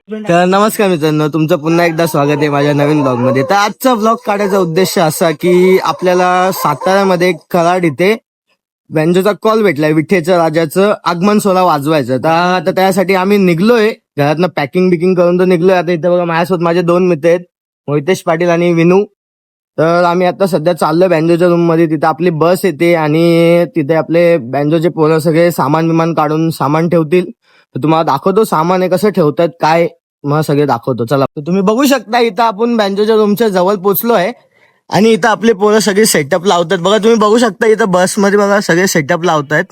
तर नमस्कार मित्रांनो, तुमचं पुन्हा एकदा स्वागत आहे माझ्या नवीन ब्लॉग मध्ये. तर आजचा ब्लॉग काढायचा उद्देश असा की आपल्याला साताऱ्यामध्ये कराड इथे बँजोचा कॉल भेटलाय, विठ्ठलच्या राजाचं आगमन सोहळा वाजवायचं. तर आता त्यासाठी आम्ही निघलोय घरातनं, पॅकिंग बिकिंग करून तर निघलोय. आता इथे बघा माझ्यासोबत माझे दोन मित्र आहेत, मोहितेश पाटील आणि विनू. तर आम्ही आता सध्या चाललोय बँजोच्या रूम मध्ये. तिथे आपली बस येते आणि तिथे आपले बँजोचे पोरं सगळे सामान विमान काढून सामान ठेवतील. तर तुम्हाला दाखवतो सामान हे कसं ठेवतात काय, मग सगळे दाखवतो. चला, तर तुम्ही बघू शकता इथं आपण बँजोच्या रूमच्या जवळ पोहोचलो आहे आणि इथं आपले पोरं सगळे सेटअप लावतात. बघा तुम्ही बघू शकता इथं बसमध्ये बघा सगळे सेटअप लावतात.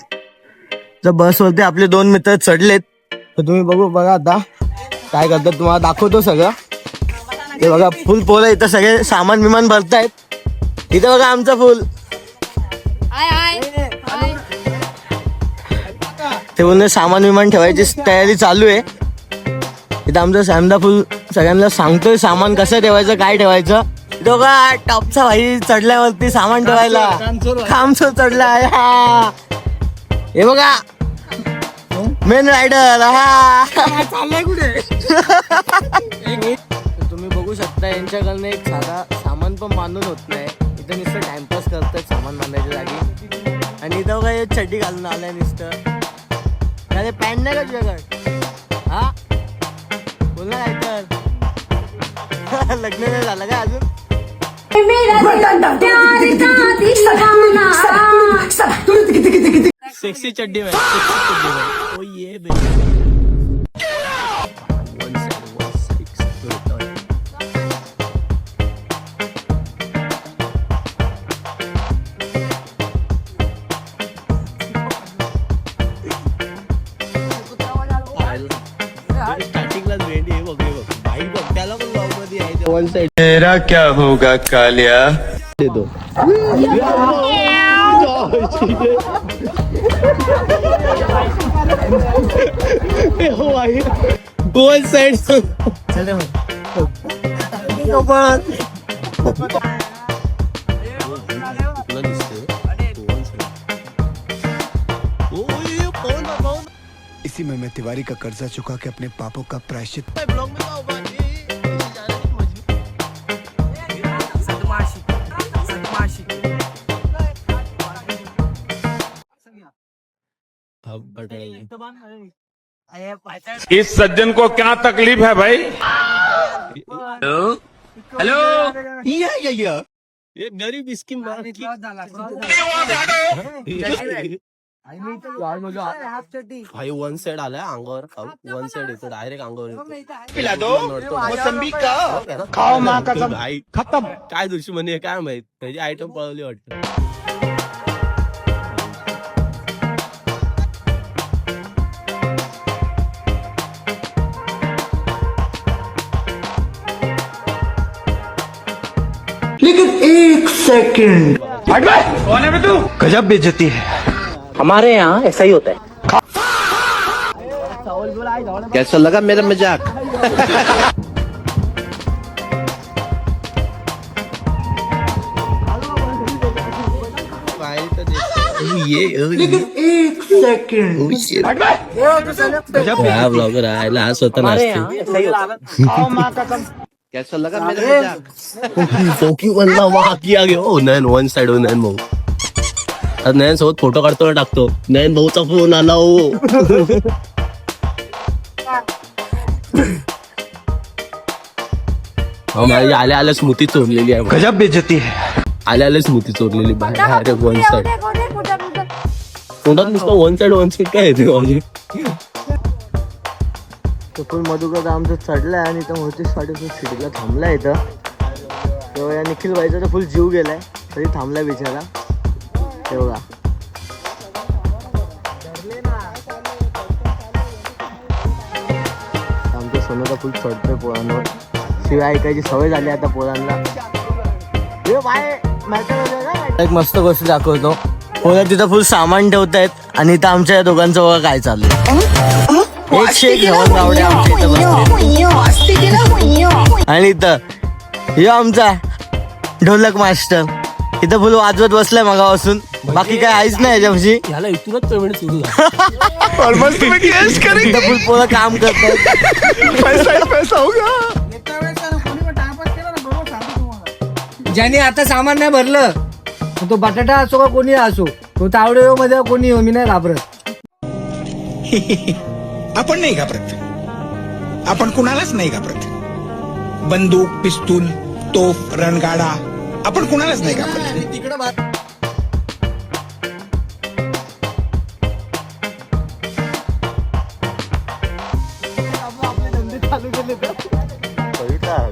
तर बसवरती आपले दोन मित्र चढलेत. तर तुम्ही बघा आता काय करतात, तुम्हाला दाखवतो सगळं. ते बघा फुल पोरं इथं सगळे सामान विमान भरतायत. इथं बघा आमचं फुल ते बोलणे सामान विमान ठेवायची तयारी चालू आहे. इथं आमचं सॅमदा फुल सगळ्यांना सांगतोय सामान कसं ठेवायचं काय ठेवायचं. बघा टॉपचा भाई चढल्यावरती सामान ठेवायला खामचो चढलाय. हा हे बघा मेन रायडर. हा चाललाय कुठे तुम्ही बघू शकता. यांच्याकडनं एक साधा सामान पण बांधून होत नाही. इथं नुसतं टाइमपास करतात सामान बांधायच्या जागी. आणि इथं बघा चड्डी घालून आलाय नुसतं. अरे पॅन्ट नाही का तुझ्याकडे? हा बोल ना काय तर लग्न नाही झालं का अजून? सेक्सी चड्डी भाई, सेक्सी चड्डी भाई. ओ ये स्टार्टिंगला भेंडी हे बघ भाई बघ त्याला पण ब्लॉग मध्ये आहे. वन साइड तेरा क्या होगा कालिया देतो. वन साइड इसी में मैं तिवारी का कर्जा चुका के अपने पापों का प्रायश्चित इस सज्जन को क्या तकलीफ है भाई? हेलो ये गरीब इसकी भाई वन साइड आलाय अंगावर. वन साइड येतो डायरेक्ट अंगावर येतो. भाई खतम. काय दुश्मनी आहे काय माहित, त्याची आयटम पळवली वाटतं. लेकिन एक सेकंड कौन है बे तू? गजब बेइज्जती है. हमारे यहाँ ऐसा ही होता है. कैसा लगा मेरा मजाक? लेकिन एक सेकंड ब्लॉगर आहे हा स्वतः हमारे नसते. यहाँ ऐसा ही होता है. कैसा लगा मेरा मजाक? फोकी बनला वा किया गयो. नयन वन साइड हो नयन भाऊ. आज नयन सोबत फोटो काढतो टाकतो. नयन भाऊचा फोन आला हो. माझी आल्या आल्या स्मृती चोरलेली आहे. गजब बेइज्जती है. आल्या आल्या स्मृती चोरलेली बाहेर वन साइड. तोंडात नुसतं वन साइड काय येते माझी. फुल मधुकर आमचं चढलाय आणि इथं मोठीच पाठी सिटीला थांबलाय. इथं तेव्हा या निखिल भाईचा तर फुल जीव गेलाय तरी थांबलाय बिचारा. ते बघा आमचं सोनं तर फुल चढतोय पोरांवर. शिवाय ऐकायची सवय झाली आता पोरांना. एक मस्त गोष्ट दाखवतो. पोरं तिथं फुल सामान ठेवतायत आणि इथं आमच्या या दोघांचं बघा काय चालू आहे. एक शेक घेऊन गावडे आमच्या इथं बसले. आणि इथं हे आमचा ढोलक मास्टर इथं फुल वाजवत बसलाय मगापासून. बाकी काय आहेच नाही याच्यापाशी. ह्याला इथूनच पेमेंट सुरू झालं. ऑलमोस्ट तुम्ही कॅश करेंगे. फुल पोरं काम करतात. पैसा होगा. ज्याने आता सामान नाही भरलं तो बटाटा असो का कोणी असो, तो तावडे मध्ये कोणी मी नाही घाबरत. आपण नाही घाबरत. आपण कुणालाच नाही घाबरत. बंदूक, पिस्तूल, तोफ, रणगाडा, आपण कुणालाच नाही घाबरत. तिकडे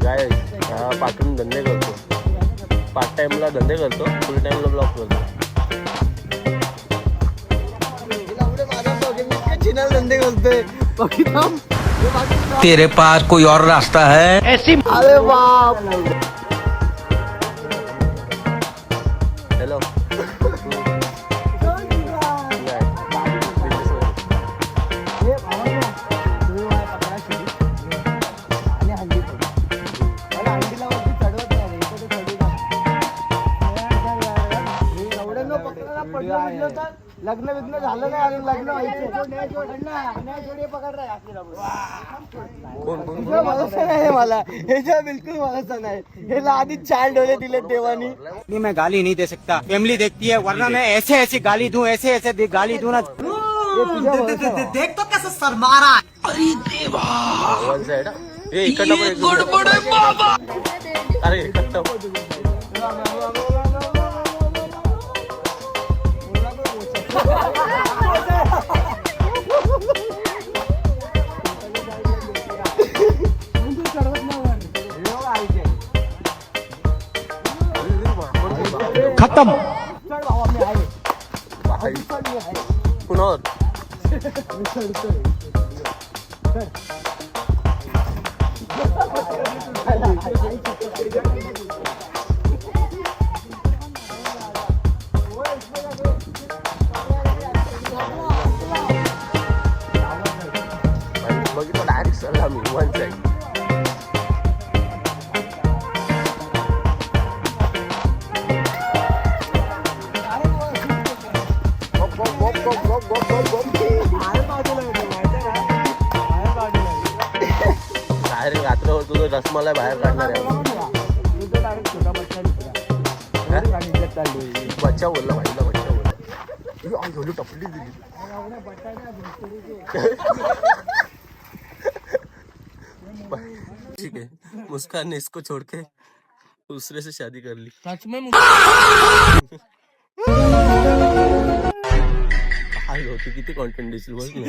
काय पाठवून धंदे करतो, पार्ट टाइमला धंदे करतो, फुल टाइमला ब्लॉग करतो. धंदे करतोय. तेरे पास कोई और रास्ता है? अरे बाप. हॅलो लग्न बिग्न झालं नाही अजून. लग्न भरोसा नाही मला ह्याच्या, बिलकुल भरोसा नाही. ह्याला आधी 4 डोले दिले देवानी. मैं गाली नहीं दे सकता, फैमिली देखती है, वरना मैं ऐसे ऐसे गाली दूं, ऐसे ऐसे गाली दूं ना. देख तो कैसे सर मारा. One side. ए इकडनं पण अरे इकडनं खत्म. कुणावर बघितलं डायरेक्ट सरला मी वन साइड. डायरेक्ट रात्र तुझं रसमलाई बाहेर काढणार आहे. बच्चा बोलला भाईला, बच्चा बोलला टपली दिली. ठीक है, मुस्कान ने इसको छोड़ के दूसरे से शादी कर ली. काय होती, किती कॉन्टेंट दिसेल बघ ना.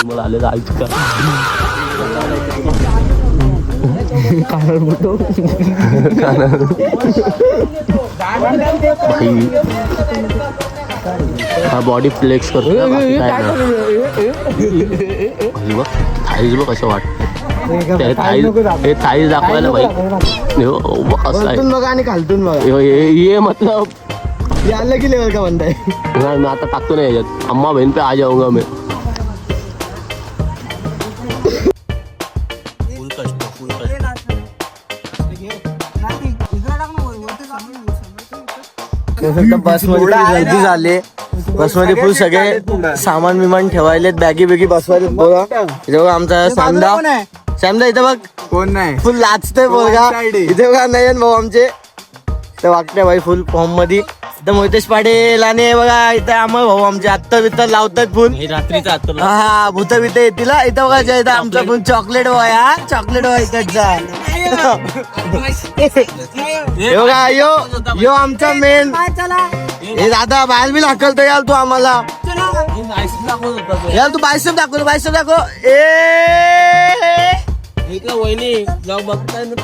मला आलेलं ऐकू का हा बॉडी फ्लेक्स करतो थाईज बघ कसं वाटतं. थाईज दाखवायला भाई असं आहे बघा आणि खालतून बघा. ये मतलब ये अलग ही लेवल का बंदा है. मैं आता टाकतो नाही याच्यात. अम्मा बहन पे आ जाऊंगा मैं. बसमध्ये गर्दी झाली. बसमध्ये फुल सगळे सामान विमान ठेवायलेत, बॅगी बिगी बसवायलेत. बघा जेव्हा आमचा सॅमदा इथं बघ कोण नाही. फुल लाचतोय बोलगा. इथे बघा नयन भाऊ आमचे तर वागते भाई फुल फॉर्म मध्ये. इथं मोहितेश पाटील आणि बघा इथं अमर भाऊ आमचे आत्ता बित्ता लावतात फुल. रात्रीचा हा भूत बित येतील. इथं बघा इथं आमचा फुल चॉकलेट बॉय. हा चॉकलेट बॉय इकडचा. हे बघा यो आमचा मेन. हे दादा बाहेर बी दाखवतो यार तू आम्हाला. यार तू बायसेप दाखव, बायसेप दाखव. वहिनी ब्लॉग बघताय ना.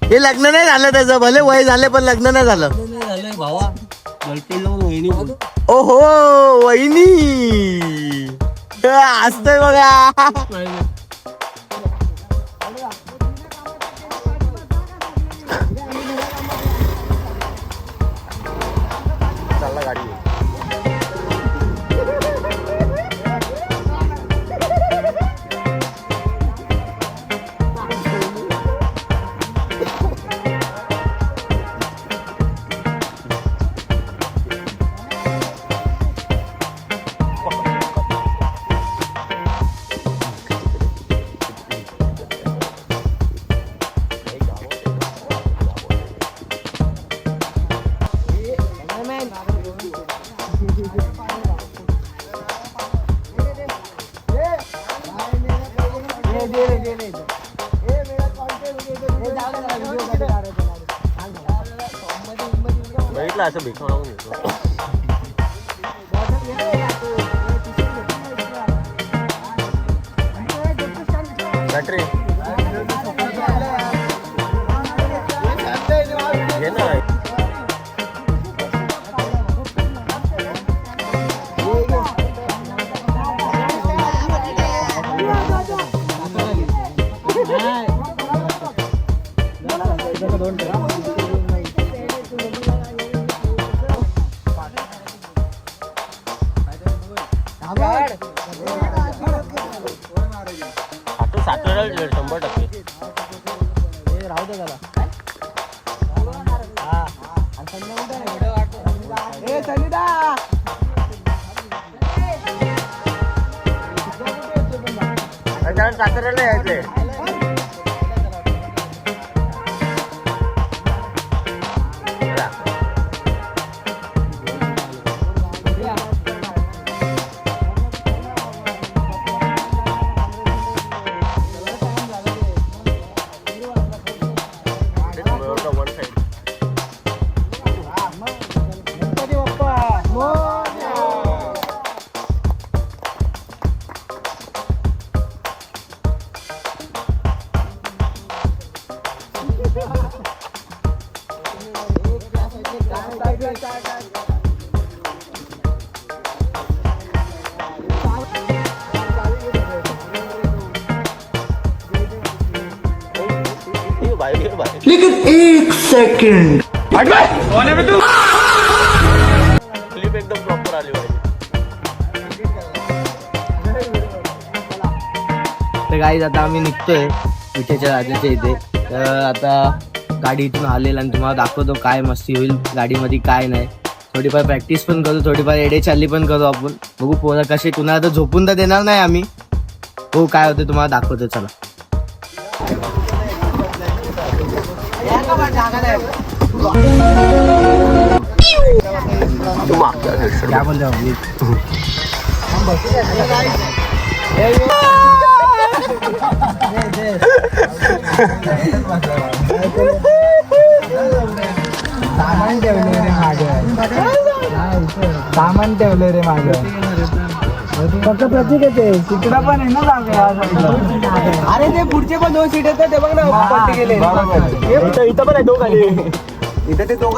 हे लग्न नाही झालं त्याचं, भले वय झाले पण लग्न नाही झालं. भावा गर्लफ्रेंड वहिनी बोल. ओहो वहिनी असतोय बघा. चालला गाडी. बघितलं असं भिक मागून घेतो. बॅटरी घे ना. आता सातारा 100%. साताऱ्याला यायचंय. क्लिप एकदम प्रॉपर आली पाहिजे. तर गाईज आता आम्ही निघतोय विठ्याच्या राजाच्या इथे. तर आता गाडी इथून आलेला आणि तुम्हाला दाखवतो काय मस्ती होईल गाडीमध्ये काय नाही. थोडीफार प्रॅक्टिस पण करू, थोडीफार एडे चालली पण करू आपण. बघू पोरं कसे, कुणाला तर झोपून तर देणार नाही आम्ही. हो काय होतं तुम्हाला दाखवतो चला. क्या बोल रहे हो? सामान ठेवले रे माझं. फक्त प्रतीक येते तिकडं पण आहे ना जागा. अरे ते पुढचे पण 2 सीट येतात ते बघ ना पट्टी गेले. इथं पण आहे 2 खाली. इथं ते 2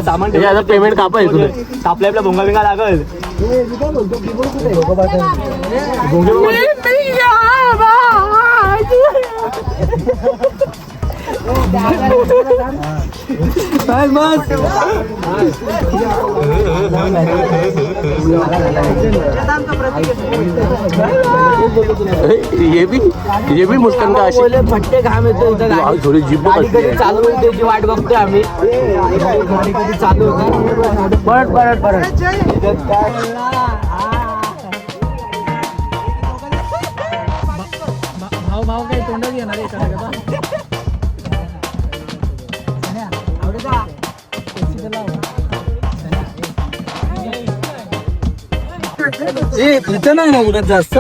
सामान पेमेंट कापाय कापल्या आपल्या भोंगा बिंगा लागल. ये भी मुस्कान का अशी फट्टे घाम येतो इथं. थोडी जीप गाडी कधी चालू होईल त्याची वाट बघतोय आम्ही. गाडी कधी चालू होते परत भाव काही तोंडात येणार इथं नाही ना उडत जास्त.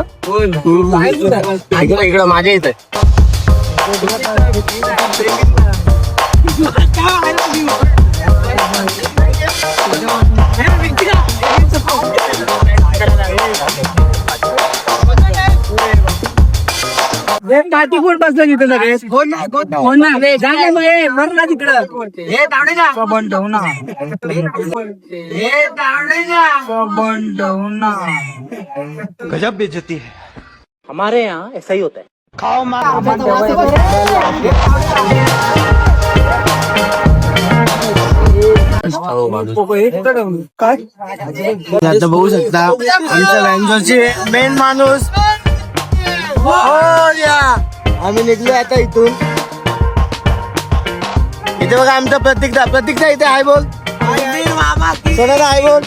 इकडं माझ्या इथं काठी कोण बसलं तिथे सगळे कोण नाही जागे मग ना तिकडं. हे तावडेजा बंडवना हे तावडेजा बंडवना. गजब बेइज्जती है. हमारे यहाँ ऐसा ही होता है. आता बघू शकता आमच्या व्हॅन्झोचे मेन माणूस. आम्ही निघलो आता इथून. इथे बघा आमचा प्रतीकचा इथे हाय बोल. सोनाला हाय बोल.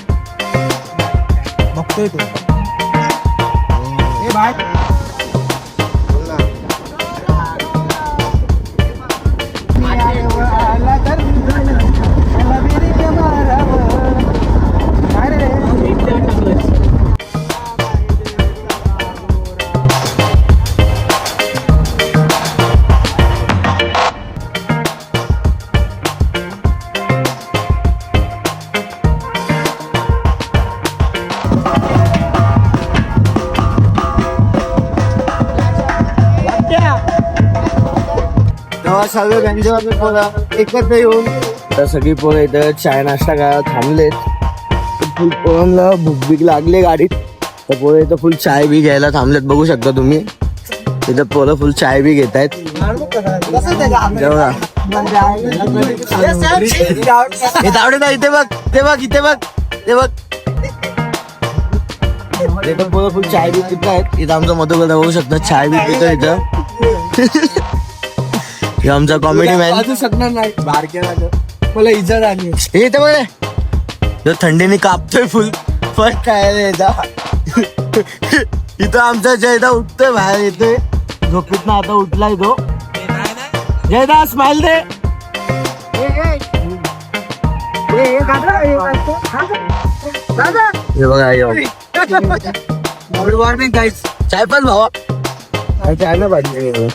बघतोय तू सर्व बेंचवर पोरं एकत्र येऊन तर सगळी पोरं इथं चाय नाश्ता करायला थांबलेत. फुल पोरांना भूक बीक लागली गाडीत तर पोरं इथं फुल चाय बी घ्यायला थांबलेत. बघू शकता तुम्ही इथं पोरं फुल चाय बी घेत आहेत. इथे बघ ते बघ इथे बघ ते बघ इथं पोरं फुल चाय बी पित आहेत. इथं आमचा मधुकर बघू शकता चाय बी पितो इथं. हे आमचा कॉमेडी मॅन शकणार नाही बारक्या मला इजा झाली. हे इथं बघ तो थंडीने कापतोय फुल फर्स्ट काय इथं आमचा जयदा उठतोय बाहेर येतोय झोपेतनं आता उठलाय तो. जयदा स्माइल दे. हे बघा गुड मॉर्निंग गाईज. चाय पण भावा चाय ना पाहिजे.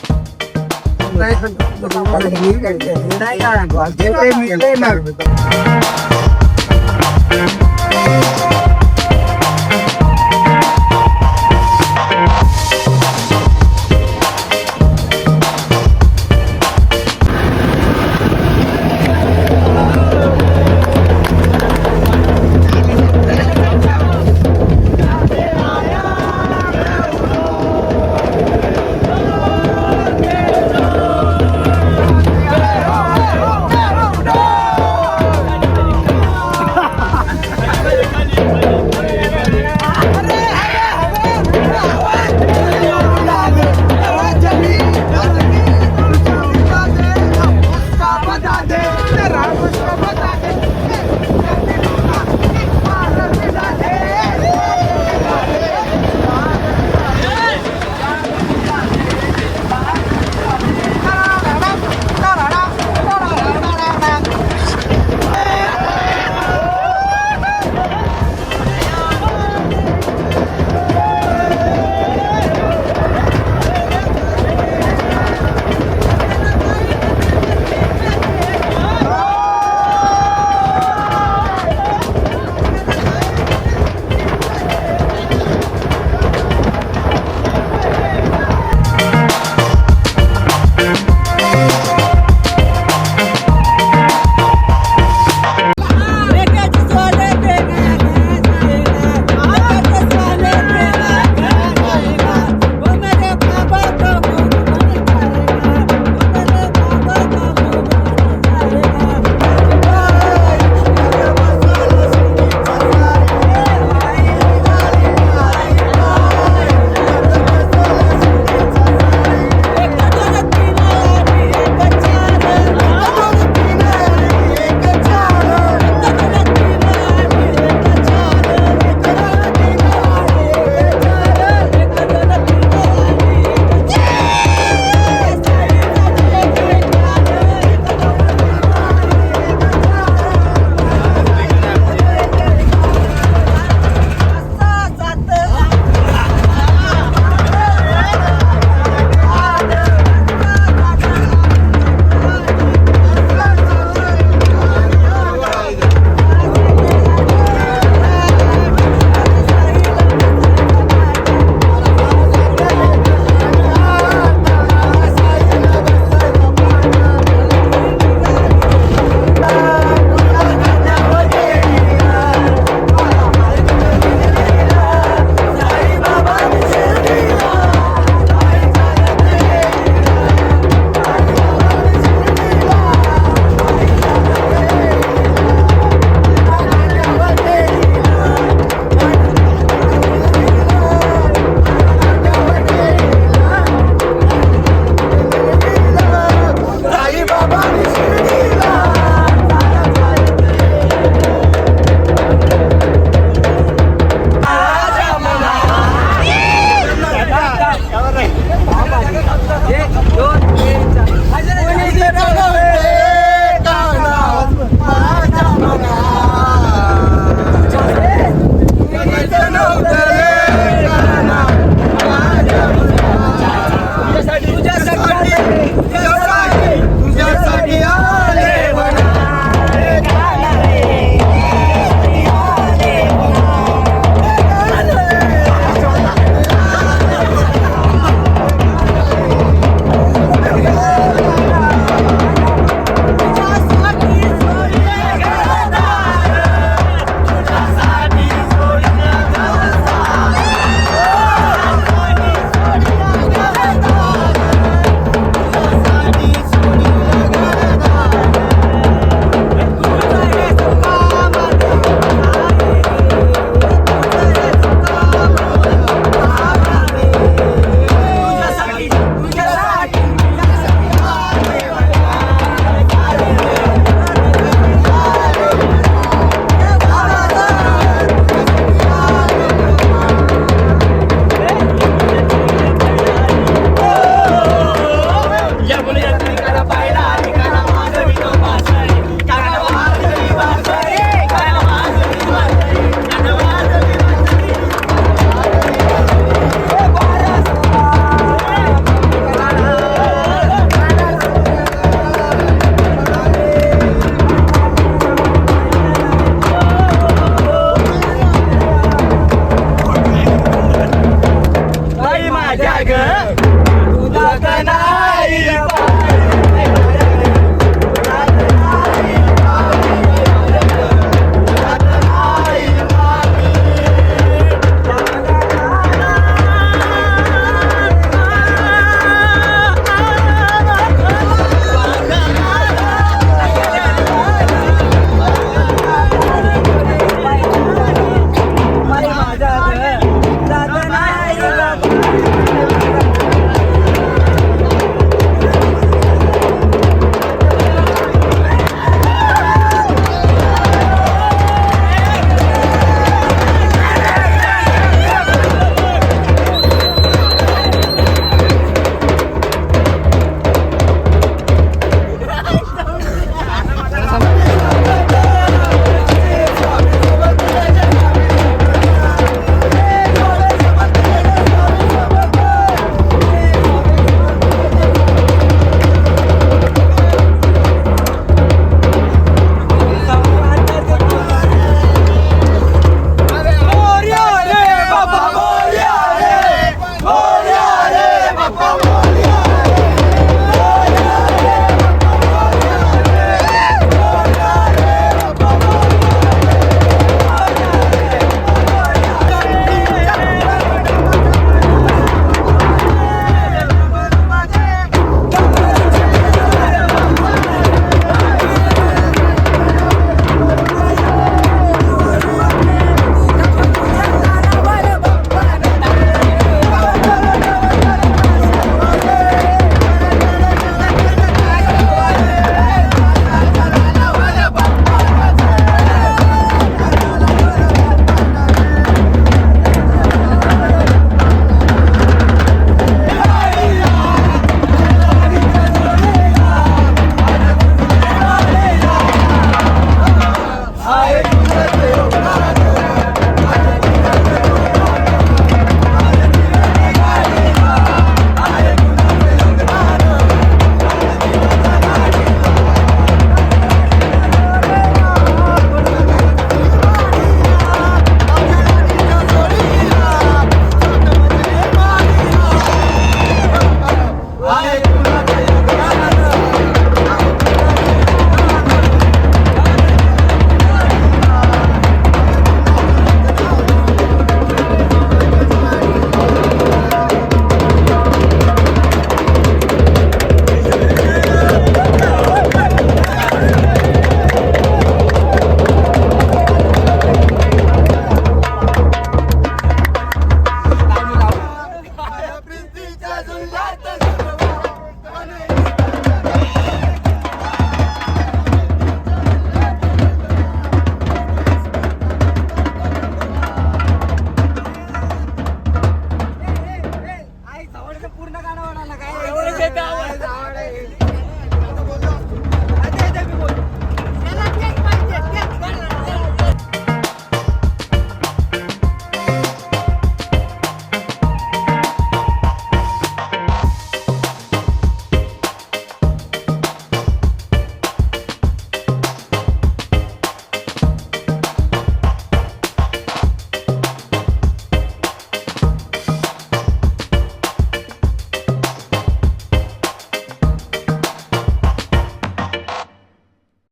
नाही